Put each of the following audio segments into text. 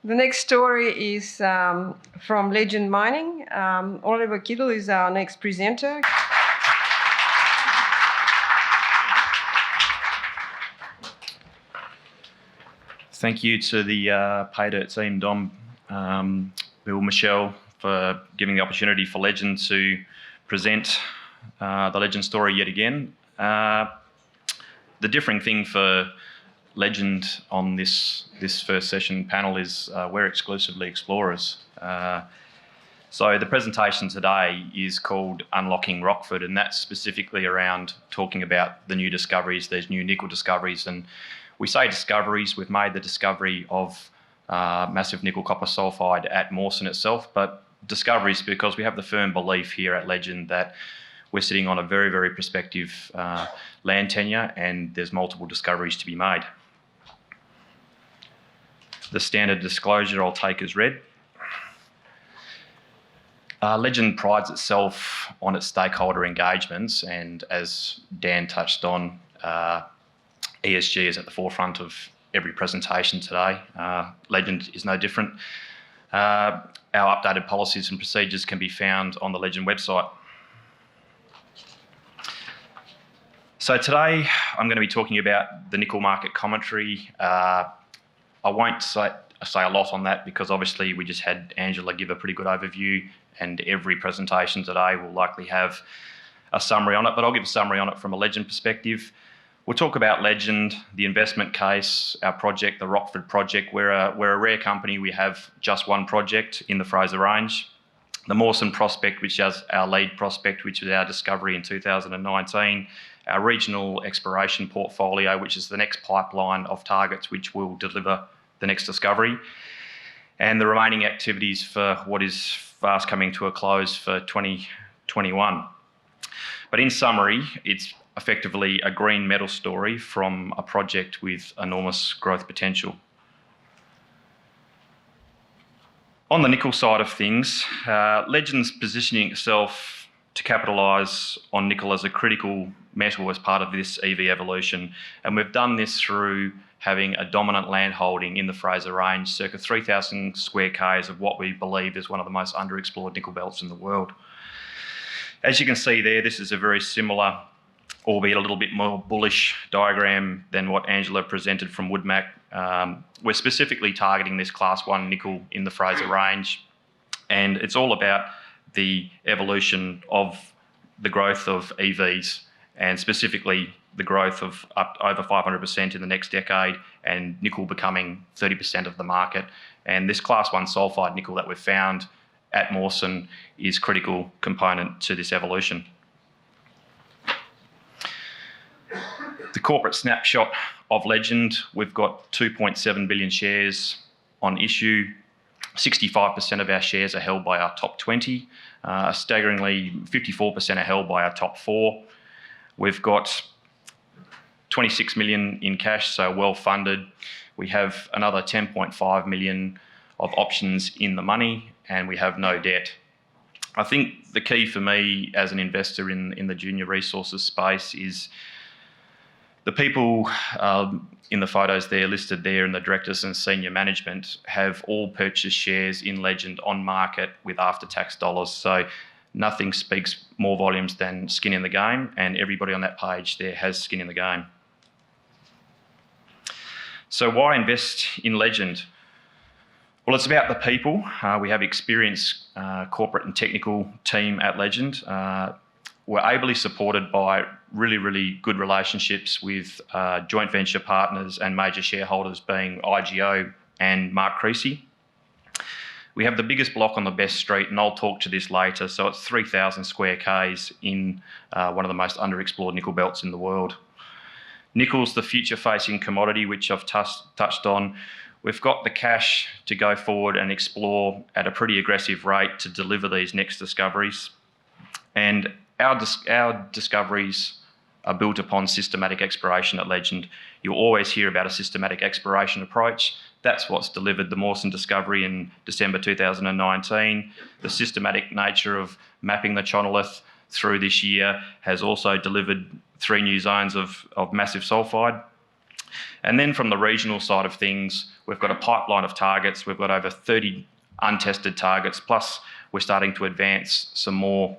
The next story is from Legend Mining. Oliver Kittie is our next presenter. Thank you to the PayDirt team, Dom, Bill, Michelle, for giving the opportunity for Legend to present the Legend story yet again. The differing thing for Legend on this first session panel is we're exclusively explorers. So the presentation today is called Unlocking Rockford, and that's specifically around talking about the new discoveries. There's new nickel discoveries, and we say discoveries. We've made the discovery of massive nickel copper sulfide at Mawson itself, but discoveries because we have the firm belief here at Legend that we're sitting on a very, very prospective land tenure, and there's multiple discoveries to be made. The standard disclosure I'll take as read. Legend prides itself on its stakeholder engagements, and as Dan touched on, ESG is at the forefront of every presentation today. Legend is no different. Our updated policies and procedures can be found on the Legend website. So today I'm going to be talking about the nickel market commentary. I won't say a lot on that because obviously we just had Angela give a pretty good overview, and every presentation today will likely have a summary on it, but I'll give a summary on it from a Legend perspective. We'll talk about Legend, the investment case, our project, the Rockford project. We're a rare company. We have just one project in the Fraser Range. The Mawson prospect, which is our lead prospect, which was our discovery in 2019. Our regional exploration portfolio, which is the next pipeline of targets which will deliver the next discovery. And the remaining activities for what is fast coming to a close for 2021. But in summary, it's effectively a green metal story from a project with enormous growth potential. On the nickel side of things, Legend's positioning itself to capitalise on nickel as a critical metal as part of this EV evolution. And we've done this through having a dominant land holding in the Fraser Range, circa 3,000 square k's of what we believe is one of the most underexplored nickel belts in the world. As you can see there, this is a very similar, albeit a little bit more bullish diagram than what Angela presented from Woodmac. We're specifically targeting this Class 1 nickel in the Fraser Range, and it's all about the evolution of the growth of EVs, and specifically the growth of up over 500% in the next decade, and nickel becoming 30% of the market. And this Class 1 sulfide nickel that we've found at Mawson is a critical component to this evolution. The corporate snapshot of Legend, we've got 2.7 billion shares on issue. 65% of our shares are held by our top 20. Staggeringly, 54% are held by our top 4. We've got 26 million in cash, so well funded. We have another 10.5 million of options in the money, and we have no debt. I think the key for me as an investor in the junior resources space is the people in the photos there listed there, and the directors and senior management have all purchased shares in Legend on market with after-tax dollars. So nothing speaks more volumes than skin in the game, and everybody on that page there has skin in the game. So why invest in Legend? Well, it's about the people. We have experienced corporate and technical team at Legend. We're ably supported by really, really good relationships with joint venture partners and major shareholders being IGO and Mark Creasy. We have the biggest block on the best street, and I'll talk to this later, so it's 3,000 square k's in one of the most underexplored nickel belts in the world. Nickel's the future-facing commodity, which I've touched on. We've got the cash to go forward and explore at a pretty aggressive rate to deliver these next discoveries. And our discoveries are built upon systematic exploration at Legend. You'll always hear about a systematic exploration approach. That's what's delivered the Mawson discovery in December 2019. The systematic nature of mapping the chonolith through this year has also delivered 3 new zones of massive sulfide. And then from the regional side of things, we've got a pipeline of targets. We've got over 30 untested targets, plus we're starting to advance some more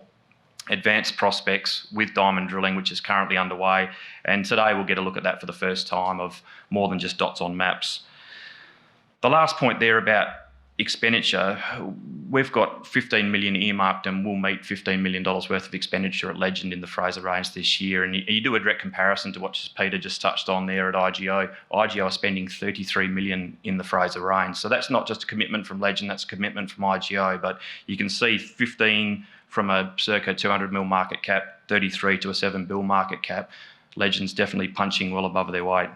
advanced prospects with diamond drilling, which is currently underway. And today we'll get a look at that for the first time of more than just dots on maps. The last point there about expenditure, we've got 15 million earmarked and we'll meet $15 million worth of expenditure at Legend in the Fraser Range this year. And you do a direct comparison to what Peter just touched on there at IGO. IGO are spending 33 million in the Fraser Range. So that's not just a commitment from Legend, that's a commitment from IGO. But you can see 15 from a circa 200 mil market cap, 33 to a 7 bill market cap. Legend's definitely punching well above their weight.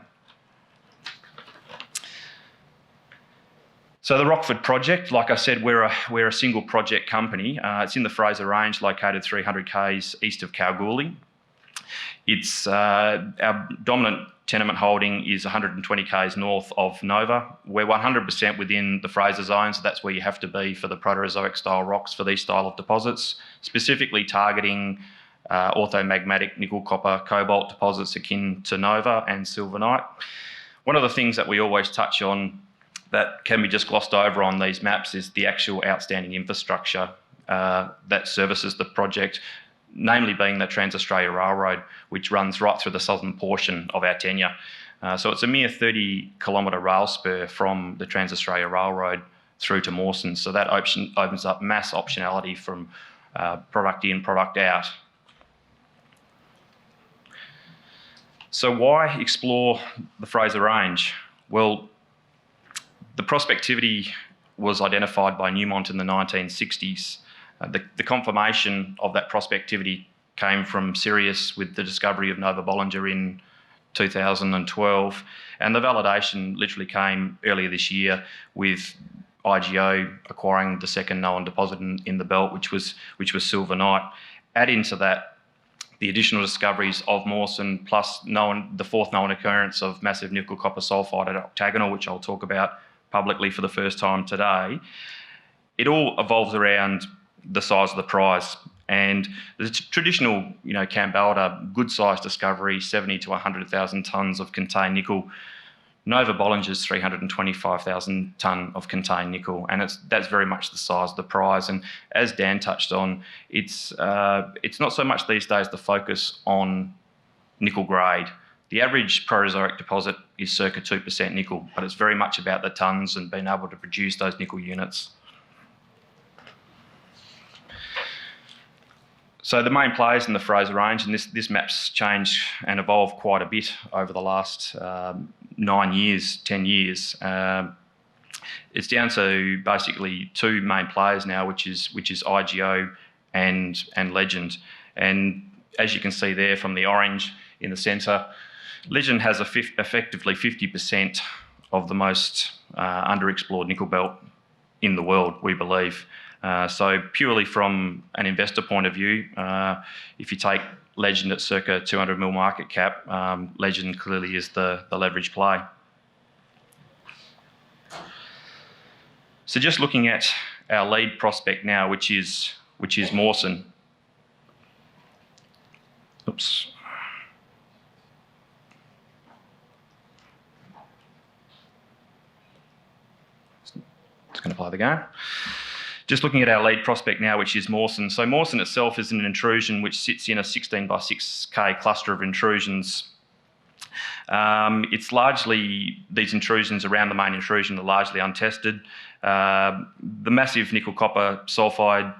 So the ROCKFORD project, like I said, we're a single project company. It's in the Fraser Range, located 300 k's east of Kalgoorlie. It's our dominant tenement holding is 120 k's north of Nova. We're 100% within the Fraser zone, so that's where you have to be for the Proterozoic style rocks for these style of deposits, specifically targeting orthomagmatic nickel, copper, cobalt deposits akin to Nova and silverite. One of the things that we always touch on that can be just glossed over on these maps is the actual outstanding infrastructure that services the project, namely being the Trans-Australia Railroad, which runs right through the southern portion of our tenure. So it's a mere 30-kilometre rail spur from the Trans-Australia Railroad through to Mawson. So that opens up mass optionality from product in, product out. So why explore the Fraser Range? Well, the prospectivity was identified by Newmont in the 1960s. The confirmation of that prospectivity came from Sirius with the discovery of Nova Bollinger in 2012, and the validation literally came earlier this year with IGO acquiring the second known deposit in the belt, which was silverite. Add into that the additional discoveries of Mawson, plus the fourth known occurrence of massive nickel copper sulfide at Octagonal, which I'll talk about publicly for the first time today. It all evolves around the size of the prize. And the traditional, Kambalda, good-sized discovery, 70 to 100,000 tonnes of contained nickel. Nova Bollinger's 325,000 tonne of contained nickel, and that's very much the size of the prize. And as Dan touched on, it's not so much these days the focus on nickel grade. The average Proterozoic deposit is circa 2% nickel, but it's very much about the tonnes and being able to produce those nickel units. So the main players in the Fraser Range, and this map's changed and evolved quite a bit over the last 9 years, 10 years. It's down to basically two main players now, which is IGO and Legend. And as you can see there from the orange in the centre, Legend has effectively 50% of the most underexplored nickel belt in the world, we believe. So purely from an investor point of view, if you take Legend at circa 200 mil market cap, Legend clearly is the leverage play. So just looking at our lead prospect now, which is Mawson. Oops. It's going to play the game. Just looking at our lead prospect now, which is Mawson. So Mawson itself is an intrusion which sits in a 16 by 6K cluster of intrusions. It's largely, these intrusions around the main intrusion are largely untested. The massive nickel copper sulfide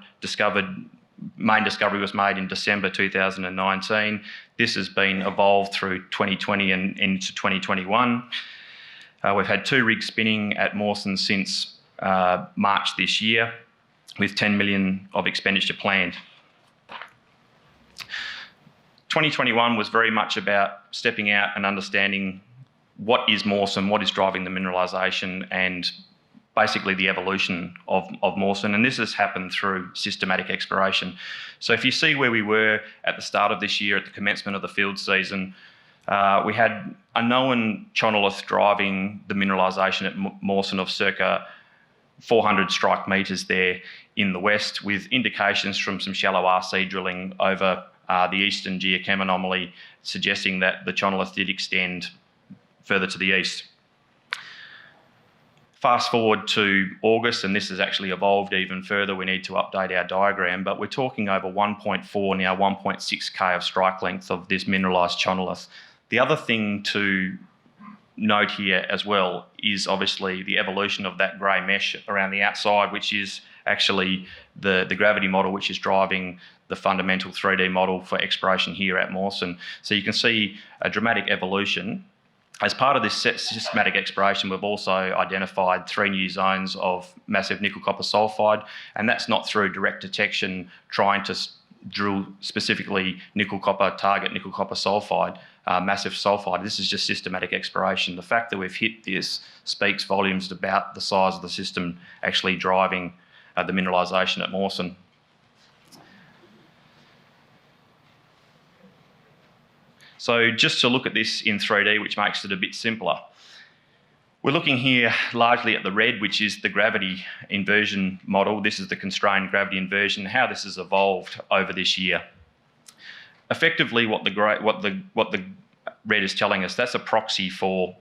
main discovery was made in December 2019. This has been evolved through 2020 and into 2021. We've had 2 rigs spinning at Mawson since March this year, with 10 million of expenditure planned. 2021 was very much about stepping out and understanding what is Mawson, what is driving the mineralisation, and basically the evolution of Mawson. And this has happened through systematic exploration. So if you see where we were at the start of this year, at the commencement of the field season, we had a known chonolith driving the mineralisation at Mawson of circa 400 strike metres there in the west, with indications from some shallow RC drilling over the eastern geochem anomaly suggesting that the chonolith did extend further to the east. Fast forward to August, and this has actually evolved even further. We need to update our diagram, but we're talking over 1.4, now 1.6K of strike length of this mineralised chonolith. The other thing to note here as well is obviously the evolution of that grey mesh around the outside, which is actually the gravity model, which is driving the fundamental 3D model for exploration here at Mawson. So you can see a dramatic evolution. As part of this systematic exploration, we've also identified 3 new zones of massive nickel copper sulfide, and that's not through direct detection trying to drill specifically nickel copper, target nickel copper sulfide, massive sulfide. This is just systematic exploration. The fact that we've hit this speaks volumes about the size of the system actually driving the mineralisation at Mawson. So just to look at this in 3D, which makes it a bit simpler. We're looking here largely at the red, which is the gravity inversion model. This is the constrained gravity inversion, how this has evolved over this year. Effectively, what the red is telling us, that's a proxy for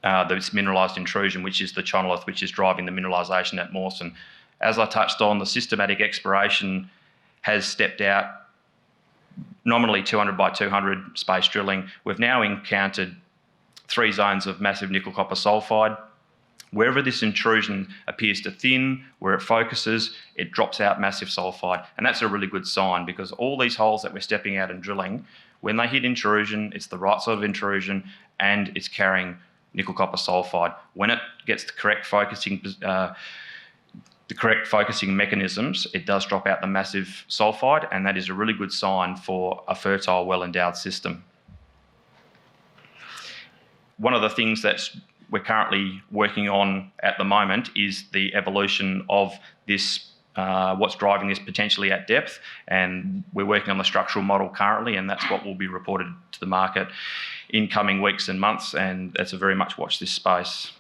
this mineralised intrusion, which is the chonolith, which is driving the mineralisation at Mawson. As I touched on, the systematic exploration has stepped out nominally 200 by 200 space drilling. We've now encountered 3 zones of massive nickel copper sulfide. Wherever this intrusion appears to thin, where it focuses, it drops out massive sulfide. And that's a really good sign, because all these holes that we're stepping out and drilling, when they hit intrusion, it's the right sort of intrusion and it's carrying nickel copper sulfide. When it gets the correct focusing mechanisms, it does drop out the massive sulfide, and that is a really good sign for a fertile, well-endowed system. One of the things that we're currently working on at the moment is the evolution of this, what's driving this potentially at depth, and we're working on the structural model currently, and that's what will be reported to the market in coming weeks and months, and that's a very much watch this space.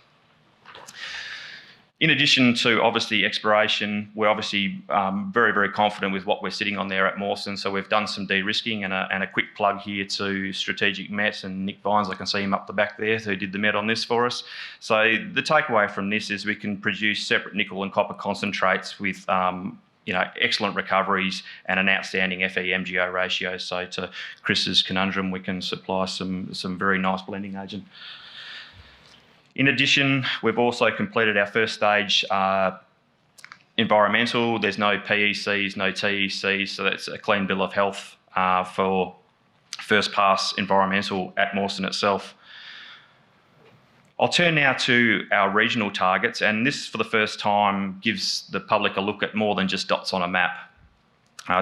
In addition to obviously exploration, we're obviously very, very confident with what we're sitting on there at Mawson. So we've done some de-risking, and a quick plug here to Strategic Met and Nick Vines. I can see him up the back there, who did the Met on this for us. So the takeaway from this is we can produce separate nickel and copper concentrates with excellent recoveries and an outstanding Fe-MgO ratio. So to Chris's conundrum, we can supply some very nice blending agent. In addition, we've also completed our first stage environmental. There's no PECs, no TECs, so that's a clean bill of health for first pass environmental at Mawson itself. I'll turn now to our regional targets, and this for the first time gives the public a look at more than just dots on a map.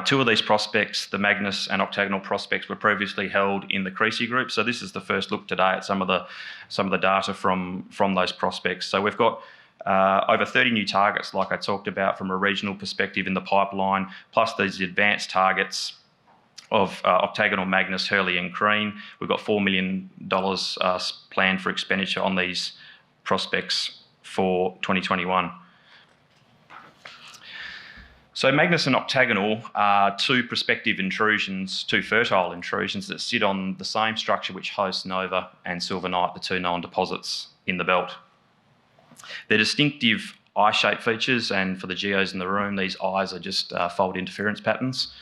2 of these prospects, the Magnus and Octagonal prospects, were previously held in the Creasy group. So this is the first look today at some of the data from those prospects. So we've got over 30 new targets, like I talked about, from a regional perspective in the pipeline, plus these advanced targets of Octagonal, Magnus, Hurley and Crean. We've got $4 million planned for expenditure on these prospects for 2021. So Magnus and Octagonal are 2 prospective intrusions, 2 fertile intrusions that sit on the same structure which hosts Nova and Silverknight, the 2 known deposits in the belt. They're distinctive eye-shaped features, and for the geos in the room, these eyes are just fold interference patterns.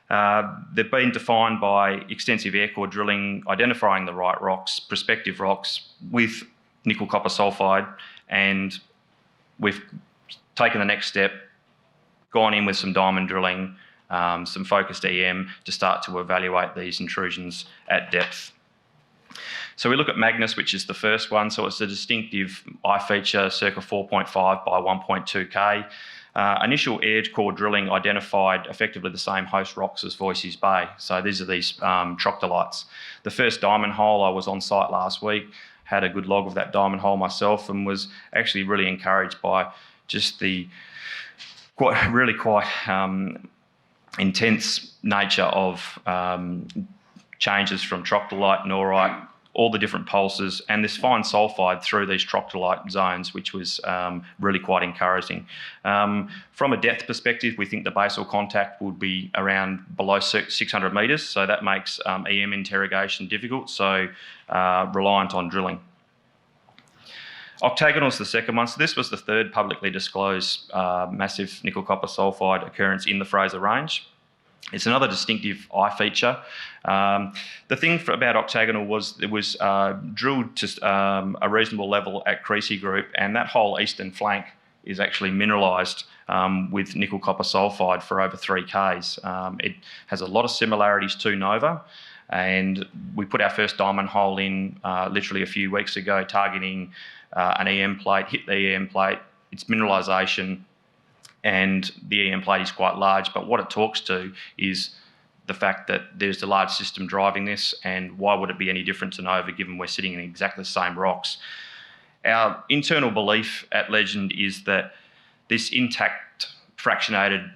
They've been defined by extensive air core drilling, identifying the right rocks, prospective rocks with nickel copper sulfide, and we've taken the next step, gone in with some diamond drilling, some focused EM to start to evaluate these intrusions at depth. So we look at Magnus, which is the first one. So it's a distinctive eye feature, circa 4.5 by 1.2K. Initial air core drilling identified effectively the same host rocks as Voisey's Bay. So these are these troctolites. The first diamond hole, I was on site last week, had a good log of that diamond hole myself, and was actually really encouraged by just the quite intense nature of changes from troctolite, norite, all the different pulses, and this fine sulphide through these troctolite zones, which was really quite encouraging. From a depth perspective, we think the basal contact would be around below 600 metres, so that makes EM interrogation difficult, so reliant on drilling. Octagonal is the second one. So this was the third publicly disclosed massive nickel copper sulphide occurrence in the Fraser Range. It's another distinctive eye feature. The thing about Octagonal was it was drilled to a reasonable level at Creasy Group, and that whole eastern flank is actually mineralised with nickel copper sulphide for over 3 Ks. It has a lot of similarities to Nova, and we put our first diamond hole in literally a few weeks ago, targeting an EM plate, hit the EM plate, its mineralisation, and the EM plate is quite large, but what it talks to is the fact that there's a large system driving this, and why would it be any different to Nova given we're sitting in exactly the same rocks? Our internal belief at Legend is that this intact fractionated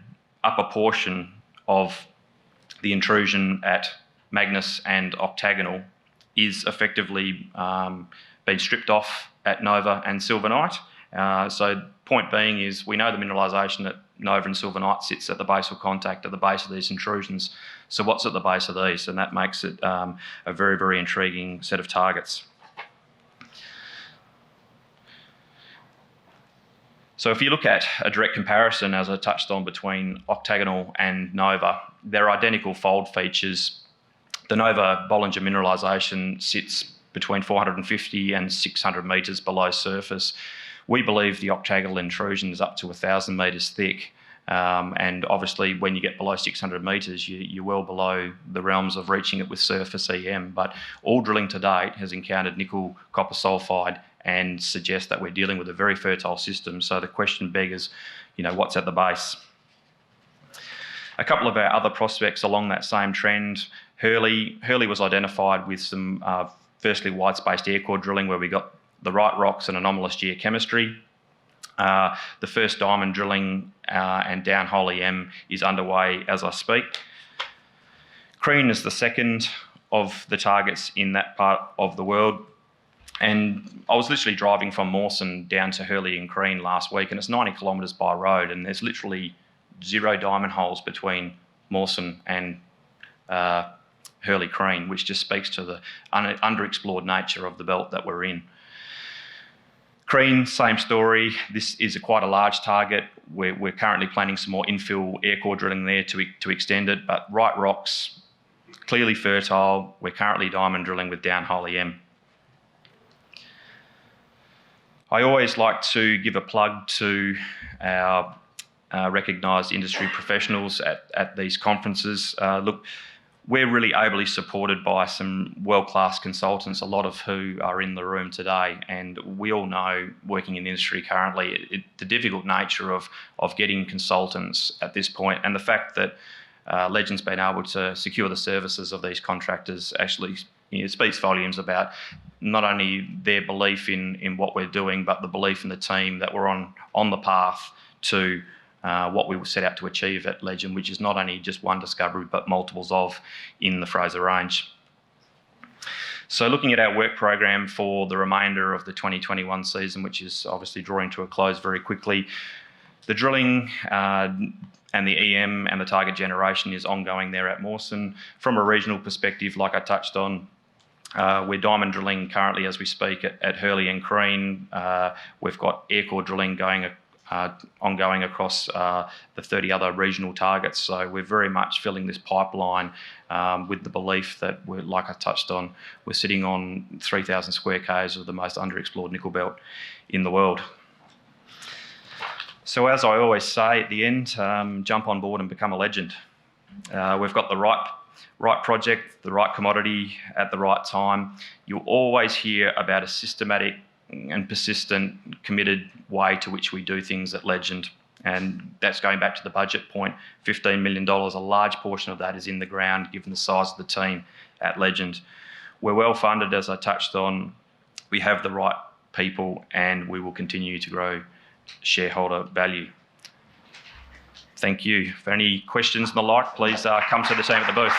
upper portion of the intrusion at Magnus and Octagonal is effectively been stripped off at Nova and Silvernight. So point being is we know the mineralisation at Nova and Silvernight sits at the basal contact at the base of these intrusions. So what's at the base of these? And that makes it a very, very intriguing set of targets. So if you look at a direct comparison, as I touched on, between Octagonal and Nova, they're identical fold features. The Nova Bollinger mineralisation sits between 450 and 600 metres below surface. We believe the octagonal intrusion is up to 1,000 metres thick, and obviously when you get below 600 metres, you're well below the realms of reaching it with surface EM. But all drilling to date has encountered nickel copper sulphide and suggests that we're dealing with a very fertile system. So the question beggars, what's at the base? A couple of our other prospects along that same trend, Hurley was identified with some firstly wide-spaced air core drilling where we got the right rocks and anomalous geochemistry. The first diamond drilling and downhole EM is underway as I speak. Crean is the second of the targets in that part of the world. And I was literally driving from Mawson down to Hurley and Crean last week, and it's 90 kilometres by road, and there's literally 0 diamond holes between Mawson and Hurley Crean, which just speaks to the underexplored nature of the belt that we're in. Crean, same story. This is quite a large target. We're currently planning some more infill air core drilling there to extend it, but right rocks, clearly fertile. We're currently diamond drilling with downhole EM. I always like to give a plug to our recognised industry professionals at these conferences. Look, we're really ably supported by some world-class consultants, a lot of who are in the room today, and we all know, working in the industry currently, the difficult nature of getting consultants at this point, and the fact that Legend's been able to secure the services of these contractors actually speaks volumes about not only their belief in what we're doing, but the belief in the team that we're on the path to what we set out to achieve at Legend, which is not only just one discovery, but multiples of in the Fraser Range. So looking at our work program for the remainder of the 2021 season, which is obviously drawing to a close very quickly, the drilling and the EM and the target generation is ongoing there at Mawson. From a regional perspective, like I touched on, we're diamond drilling currently as we speak at Hurley and Crean. We've got air core drilling ongoing across the 30 other regional targets. So we're very much filling this pipeline with the belief that, like I touched on, we're sitting on 3,000 square k's of the most underexplored nickel belt in the world. So as I always say at the end, jump on board and become a legend. We've got the right project, the right commodity at the right time. You'll always hear about a systematic and persistent, committed way to which we do things at Legend. And that's going back to the budget point, $15 million. A large portion of that is in the ground, given the size of the team at Legend. We're well funded, as I touched on. We have the right people, and we will continue to grow shareholder value. Thank you. For any questions and the like, please come to the team at the booth.